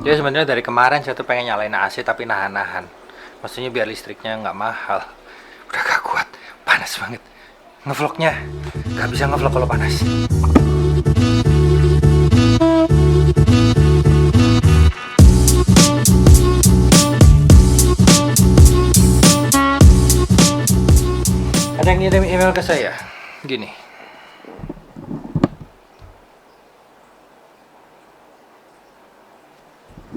Dia sebenarnya dari kemarin saya tuh pengen nyalain AC tapi nahan-nahan. Maksudnya biar listriknya nggak mahal. Udah gak kuat, panas banget. Ngevlognya nggak bisa ngevlog kalau panas. Ada yang ngirim email ke saya, gini.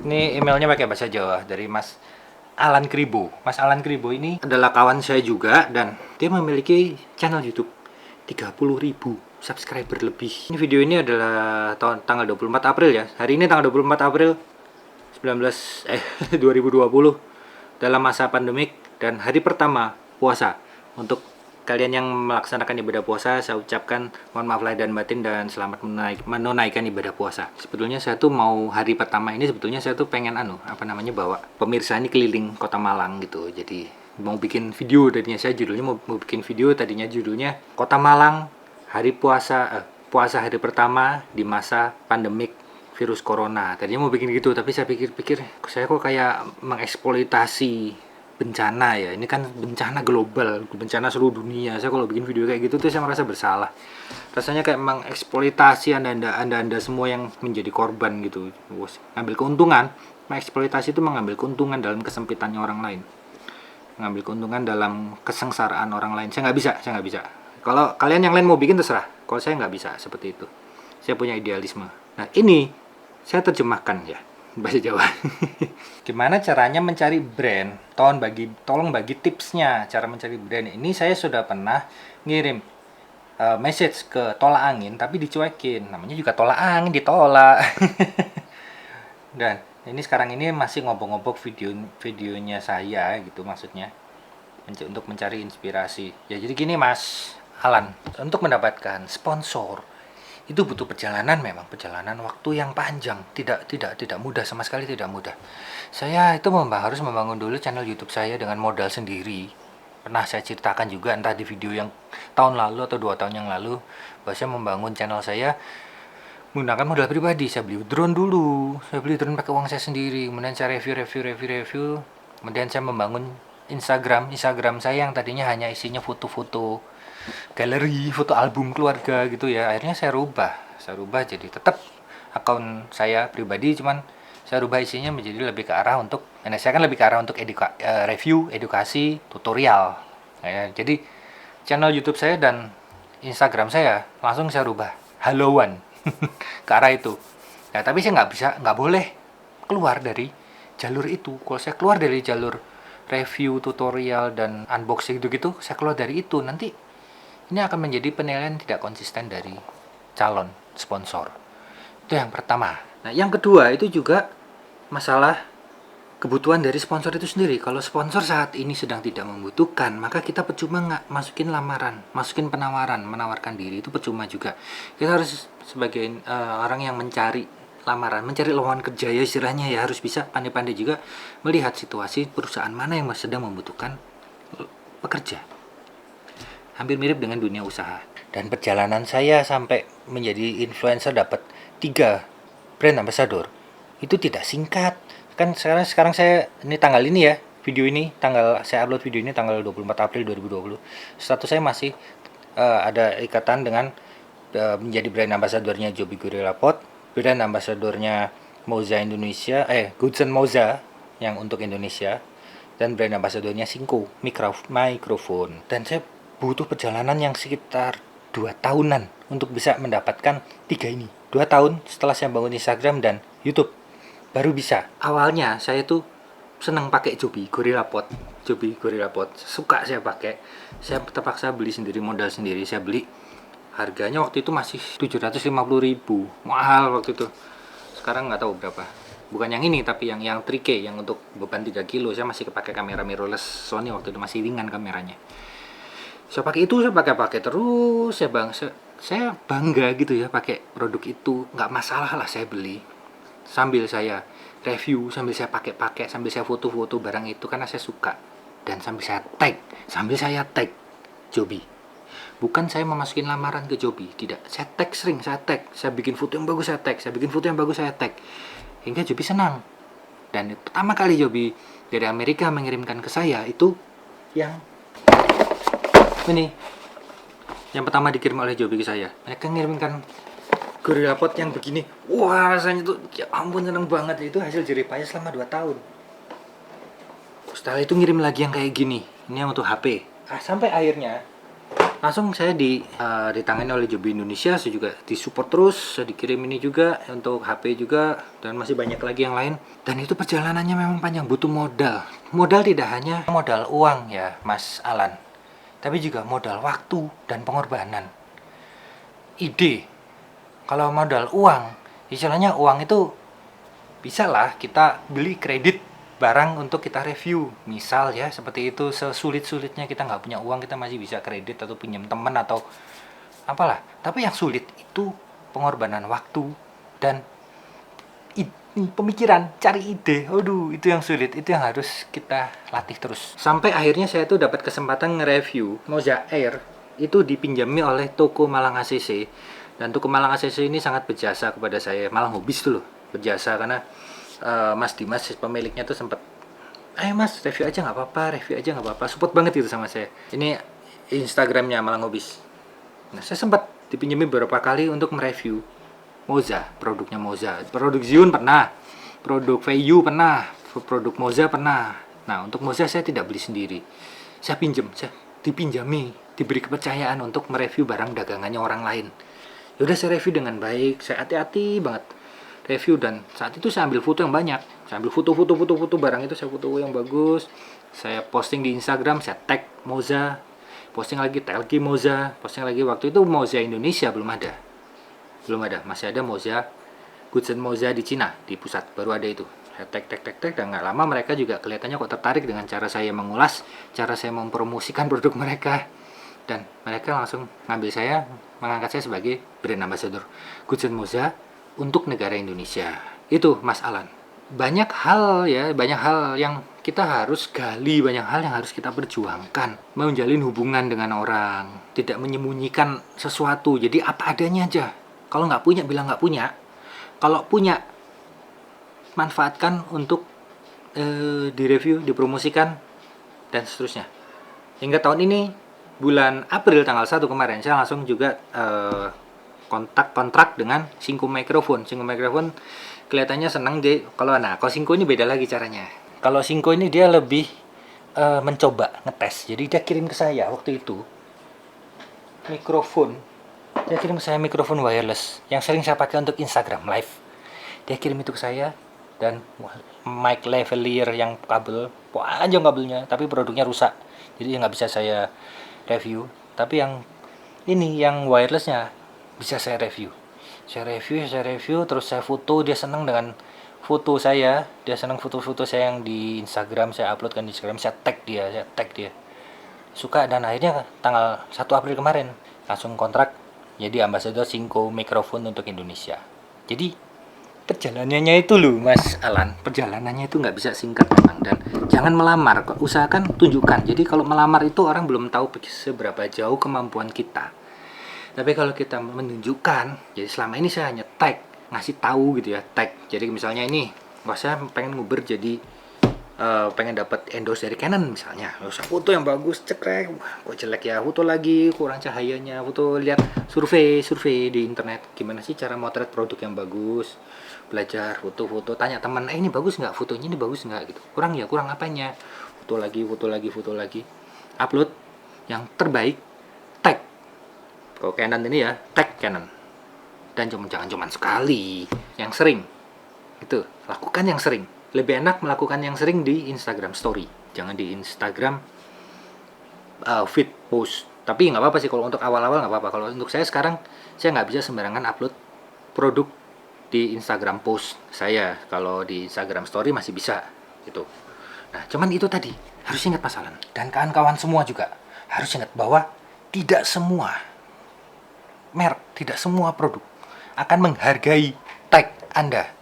Ini emailnya pakai bahasa Jawa dari Mas Alan Kribo. Mas Alan Kribo ini adalah kawan saya juga dan dia memiliki channel YouTube 30.000 subscriber lebih. Ini video ini adalah tanggal 24 April ya. Hari ini tanggal 24 April 2020 dalam masa pandemik dan hari pertama puasa. Untuk kalian yang melaksanakan ibadah puasa, saya ucapkan mohon maaf lahir dan batin dan selamat menunaikan ibadah puasa. Sebetulnya saya tuh mau hari pertama ini sebetulnya saya tuh pengen bawa pemirsa ini keliling Kota Malang gitu. Jadi mau bikin video, tadinya saya judulnya mau bikin video, tadinya judulnya Kota Malang hari puasa hari pertama di masa pandemik virus corona. Tadinya mau bikin gitu, tapi saya pikir-pikir saya kok kayak mengeksploitasi bencana ya. Ini kan bencana global, bencana seluruh dunia. Saya kalau bikin video kayak gitu tuh saya merasa bersalah. Rasanya kayak mengeksploitasi anda semua yang menjadi korban gitu. Ngambil keuntungan, mengeksploitasi itu mengambil keuntungan dalam kesempitannya orang lain. Mengambil keuntungan dalam kesengsaraan orang lain. Saya nggak bisa. Kalau kalian yang lain mau bikin terserah. Kalau saya nggak bisa seperti itu. Saya punya idealisme. Nah ini saya terjemahkan ya bahasa Jawa. Gimana caranya mencari brand? Tolong bagi tipsnya cara mencari brand. Ini saya sudah pernah ngirim message ke tolak angin tapi dicuekin. Namanya juga tolak angin, ditolak. Dan ini sekarang ini masih ngobok-ngobok videonya saya gitu maksudnya. Untuk mencari inspirasi. Ya jadi gini Mas Alan, untuk mendapatkan sponsor itu butuh perjalanan, memang perjalanan waktu yang panjang, tidak mudah, sama sekali tidak mudah. Saya itu harus membangun dulu channel YouTube saya dengan modal sendiri. Pernah saya ceritakan juga entah di video yang tahun lalu atau 2 tahun yang lalu bahwa saya membangun channel saya menggunakan modal pribadi. Saya beli drone dulu, saya beli drone pakai uang saya sendiri, kemudian saya review, kemudian saya membangun Instagram saya yang tadinya hanya isinya foto-foto galeri, foto album keluarga gitu ya. Akhirnya saya rubah jadi tetap akun saya pribadi, cuman saya rubah isinya menjadi lebih ke arah untuk saya kan lebih ke arah untuk review, edukasi, tutorial ya. Jadi channel YouTube saya dan Instagram saya langsung saya rubah haluan ke arah itu. Nah, tapi saya nggak boleh keluar dari jalur itu. Kalau saya keluar dari jalur review, tutorial dan unboxing gitu, saya keluar dari itu, nanti ini akan menjadi penilaian tidak konsisten dari calon sponsor. Itu yang pertama. Nah, yang kedua itu juga masalah kebutuhan dari sponsor itu sendiri. Kalau sponsor saat ini sedang tidak membutuhkan, maka kita percuma nggak masukin lamaran, masukin penawaran, menawarkan diri itu percuma juga. Kita harus sebagai orang yang mencari lamaran, mencari lowongan kerja ya istilahnya ya, harus bisa pandai-pandai juga melihat situasi perusahaan mana yang sedang membutuhkan pekerja. Hampir mirip dengan dunia usaha. Dan perjalanan saya sampai menjadi influencer dapat 3 brand ambassador itu tidak singkat. Kan sekarang saya ini tanggal ini ya, saya upload video ini tanggal 24 April 2020. Status saya masih ada ikatan dengan menjadi brand ambassadornya Joby Gorilla Pot, brand ambassadornya Moza Indonesia, Goodson Moza yang untuk Indonesia, dan brand ambassadornya Sinko mikrofon. Dan saya butuh perjalanan yang sekitar 2 tahunan untuk bisa mendapatkan 3 ini. 2 tahun setelah saya bangun Instagram dan YouTube baru bisa. Awalnya saya tuh senang pakai Joby Gorilla Pot. Suka saya pakai. Saya terpaksa beli sendiri, modal sendiri. Saya beli, harganya waktu itu masih 750.000. Mahal waktu itu. Sekarang nggak tahu berapa. Bukan yang ini tapi yang 3K yang untuk beban 3 kilo. Saya masih pakai kamera mirrorless Sony waktu itu, masih ringan kameranya. Saya pakai terus, saya bangga gitu ya pakai produk itu, nggak masalah lah saya beli, sambil saya review, sambil saya pakai, sambil saya foto-foto barang itu karena saya suka, dan sambil saya tag Joby. Bukan saya memasukin lamaran ke Joby, tidak, saya bikin foto yang bagus saya tag, hingga Joby senang. Dan pertama kali Joby dari Amerika mengirimkan ke saya itu yang ini, yang pertama dikirim oleh Joby ke saya. Mereka mengirimkan Gorilla Pod yang begini. Wah, rasanya tuh ya ampun, seneng banget. Itu hasil jerih payah selama 2 tahun. Setelah itu ngirim lagi yang kayak gini. Ini yang untuk HP. Sampai akhirnya langsung saya ditangani oleh Joby Indonesia. Saya juga disupport terus. Saya dikirim ini juga untuk HP juga, dan masih banyak lagi yang lain. Dan itu perjalanannya memang panjang, butuh modal. Modal tidak hanya modal uang ya Mas Alan, tapi juga modal waktu dan pengorbanan. Ide. Kalau modal uang, istilahnya uang itu bisa lah kita beli kredit barang untuk kita review, misal ya seperti itu. Sesulit-sulitnya kita nggak punya uang, kita masih bisa kredit atau pinjam teman atau apalah. Tapi yang sulit itu pengorbanan waktu dan pemikiran, cari ide. Aduh, itu yang sulit, itu yang harus kita latih terus. Sampai akhirnya saya tuh dapat kesempatan nge-review Moza Air, itu dipinjami oleh toko Malang ACC. Dan toko Malang ACC ini sangat berjasa kepada saya, Malang Hobis tuh loh, berjasa karena Mas Dimas pemiliknya tuh sempat, ayo Mas review aja nggak apa-apa, support banget gitu sama saya. Ini Instagramnya Malang Hobis. Nah, saya sempat dipinjemin beberapa kali untuk mereview Moza, produknya Moza, produk Zion pernah, produk VU pernah, produk Moza pernah. Nah, untuk Moza saya tidak beli sendiri, saya dipinjami, diberi kepercayaan untuk mereview barang dagangannya orang lain. Yaudah, saya review dengan baik, saya hati-hati banget review, dan saat itu saya ambil foto yang banyak. Saya ambil foto barang itu, saya foto yang bagus, saya posting di Instagram, saya tag Moza, posting lagi Moza, posting lagi. Waktu itu Moza Indonesia belum ada, masih ada Moza Goodsen Moza di Cina, di pusat baru ada itu. Saya tag, dan nggak lama mereka juga kelihatannya kok tertarik dengan cara saya mengulas, cara saya mempromosikan produk mereka, dan mereka langsung ngambil saya, mengangkat saya sebagai brand ambassador Goodsen Moza untuk negara Indonesia. Itu Mas Alan. Banyak hal yang kita harus gali, banyak hal yang harus kita perjuangkan. Menjalin hubungan dengan orang, tidak menyembunyikan sesuatu. Jadi apa adanya aja. Kalau nggak punya, bilang nggak punya. Kalau punya, manfaatkan untuk direview, dipromosikan, dan seterusnya. Hingga tahun ini, bulan April tanggal 1 kemarin, saya langsung juga kontrak dengan Synco Microphone. Synco Microphone kelihatannya senang deh. Kalau Synco ini beda lagi caranya. Kalau Synco ini dia lebih mencoba, ngetes. Jadi dia kirim ke saya waktu itu mikrofon. Dia kirim ke saya mikrofon wireless yang sering saya pakai untuk Instagram live. Dia kirim itu ke saya, dan mic lavalier yang kabel panjang kabelnya, tapi produknya rusak. Jadi nggak bisa saya review. Tapi yang ini, yang wirelessnya bisa saya review. Saya review, terus saya foto. Dia senang dengan foto saya, dia senang foto-foto saya yang di Instagram, saya uploadkan di Instagram, saya tag dia, suka. Dan akhirnya tanggal 1 April kemarin langsung kontrak jadi ambasador Synco Microphone untuk Indonesia. Jadi perjalanannya itu loh Mas Alan, perjalanannya itu nggak bisa singkat memang. Dan jangan melamar, usahakan tunjukkan. Jadi kalau melamar itu orang belum tahu seberapa jauh kemampuan kita. Tapi kalau kita menunjukkan, jadi selama ini saya hanya tag, ngasih tahu gitu ya, tag. Jadi misalnya ini, saya pengen nguber jadi pengen dapat endorse dari Canon misalnya. Saya foto yang bagus, cekrek, kok jelek ya, foto lagi, kurang cahayanya, foto, lihat survei di internet, gimana sih cara motret produk yang bagus, belajar foto, tanya teman, ini bagus nggak, fotonya ini bagus nggak gitu, kurang apanya, foto lagi, upload yang terbaik, tag. Kalau Canon ini ya, tag Canon. Dan jangan cuma sekali, yang sering. Itu, lakukan yang sering. Lebih enak melakukan yang sering di Instagram Story. Jangan di Instagram feed post. Tapi nggak apa-apa sih, kalau untuk awal-awal nggak apa-apa. Kalau untuk saya sekarang, saya nggak bisa sembarangan upload produk di Instagram post saya. Kalau di Instagram Story masih bisa, gitu. Nah, cuman itu tadi, harus ingat Mas Alan. Dan kawan-kawan semua juga, harus ingat bahwa tidak semua merek, tidak semua produk akan menghargai tag Anda.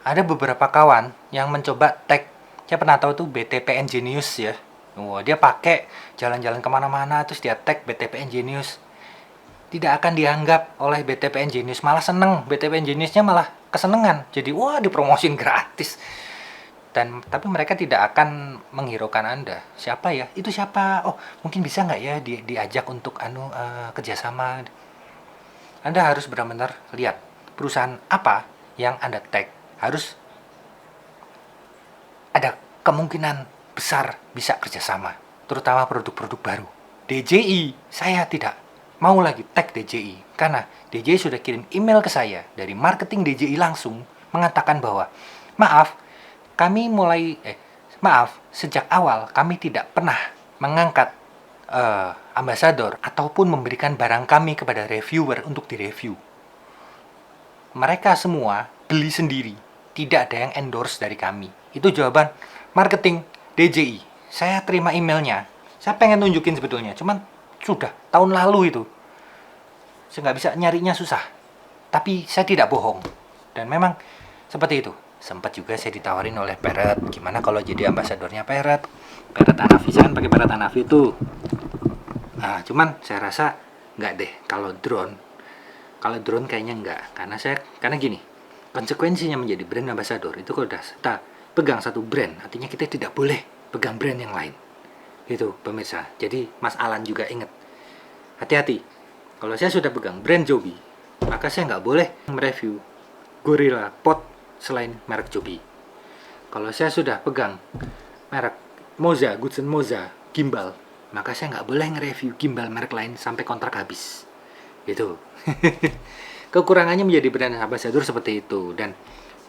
Ada beberapa kawan yang mencoba tag, saya pernah tahu tuh BTPN Genius ya. Dia pakai jalan-jalan kemana-mana, terus dia tag BTPN Genius. tidak akan dianggap oleh BTPN Genius, malah seneng. BTPN Geniusnya malah kesenengan. Jadi wah, dipromosin gratis. Tapi mereka tidak akan menghiraukan Anda. Siapa ya? Itu siapa? Oh, mungkin bisa nggak ya diajak untuk kerjasama? Anda harus benar-benar lihat perusahaan apa yang Anda tag. Harus ada kemungkinan besar bisa kerjasama, terutama produk-produk baru. DJI, saya tidak mau lagi tag DJI, karena DJI sudah kirim email ke saya dari marketing DJI langsung mengatakan bahwa sejak awal kami tidak pernah mengangkat ambasador ataupun memberikan barang kami kepada reviewer untuk direview. Mereka semua beli sendiri, tidak ada yang endorse dari kami. Itu jawaban marketing DJI. Saya terima emailnya. Saya pengen tunjukin sebetulnya, cuman sudah tahun lalu itu. Saya nggak bisa nyarinya, susah. Tapi saya tidak bohong. Dan memang seperti itu. Sempat juga saya ditawarin oleh Parrot, gimana kalau jadi ambasadornya Parrot Hanafi. Saya kan pakai Parrot Hanafi itu. Nah, cuman saya rasa nggak deh kalau drone kayaknya nggak, karena gini, konsekuensinya menjadi brand ambassador itu kalau udah kita pegang satu brand, artinya kita tidak boleh pegang brand yang lain. Itu pemirsa. Jadi Mas Alan juga ingat, hati-hati. Kalau saya sudah pegang brand Joby, maka saya nggak boleh mereview Gorilla Pod selain merek Joby. Kalau saya sudah pegang merek Moza, Goodson Moza gimbal, maka saya nggak boleh nge-review gimbal merek lain sampai kontrak habis. Itu. Kekurangannya menjadi brand ambassador seperti itu. Dan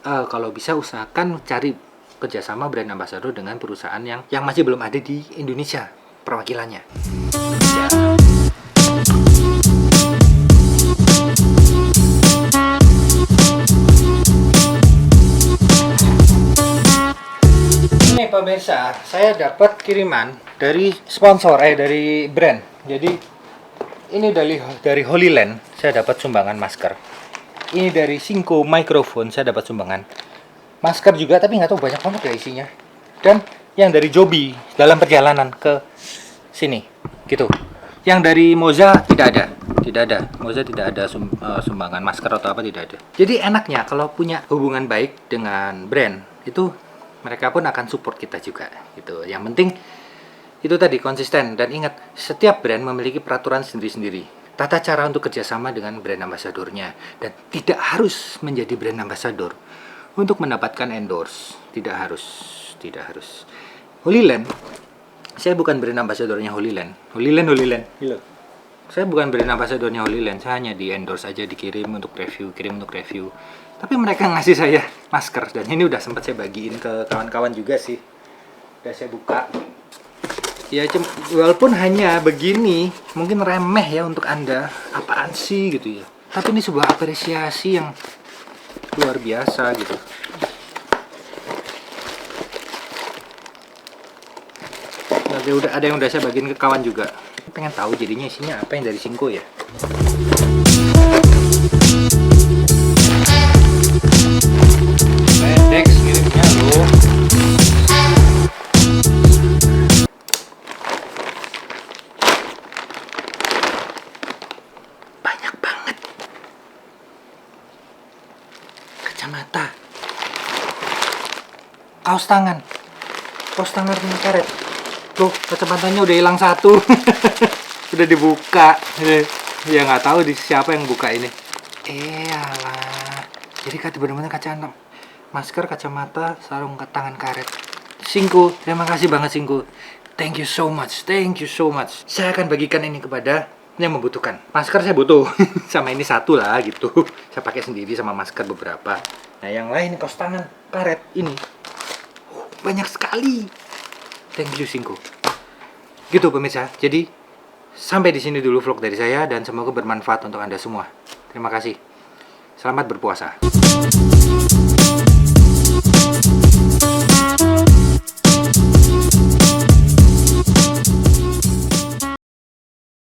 kalau bisa usahakan cari kerjasama brand ambassador dengan perusahaan yang masih belum ada di Indonesia perwakilannya. Ya. Ini pemirsa, saya dapat kiriman dari sponsor, dari brand. Jadi ini dari Holy Land, saya dapat sumbangan masker. Ini dari Synco Microphone, saya dapat sumbangan masker juga, tapi nggak tahu banyak banget ya isinya. Dan yang dari Joby dalam perjalanan ke sini, gitu. Yang dari Moza tidak ada. Moza tidak ada sumbangan masker atau apa, tidak ada. Jadi enaknya kalau punya hubungan baik dengan brand, itu mereka pun akan support kita juga, gitu. Yang penting itu tadi konsisten, dan ingat, setiap brand memiliki peraturan sendiri-sendiri, tata cara untuk kerjasama dengan brand ambasadornya, dan tidak harus menjadi brand ambasador untuk mendapatkan endorse. Tidak harus. Holy Land, saya bukan brand ambasadornya Holy Land. Gila. Saya bukan brand ambasadornya Holy Land, saya hanya di endorse aja, dikirim untuk review. Tapi mereka ngasih saya masker, dan ini udah sempat saya bagiin ke kawan-kawan juga sih. Udah saya buka. Ya, walaupun hanya begini, mungkin remeh ya untuk Anda. Apaan sih gitu ya. Tapi ini sebuah apresiasi yang luar biasa gitu. Ada yang udah saya bagiin ke kawan juga. Pengen tahu jadinya isinya apa yang dari Synco ya. Dex ngirimnya loh. Banyak banget. Kacamata. Kaos tangan punya karet. Tuh, kacamatanya udah hilang satu. Udah dibuka. Ya nggak tahu siapa yang buka ini. Alah. Jadi benar-benar kacamata, masker, kacamata, sarung tangan karet. Synco, terima kasih banget Synco. Thank you so much. Saya akan bagikan ini kepada yang membutuhkan. Masker saya butuh. Sama ini satu lah gitu. Saya pakai sendiri sama masker beberapa. Nah, yang lain kaos tangan karet ini. Banyak sekali. Thank you Synco. Gitu pemirsa. Jadi sampai di sini dulu vlog dari saya, dan semoga bermanfaat untuk Anda semua. Terima kasih. Selamat berpuasa.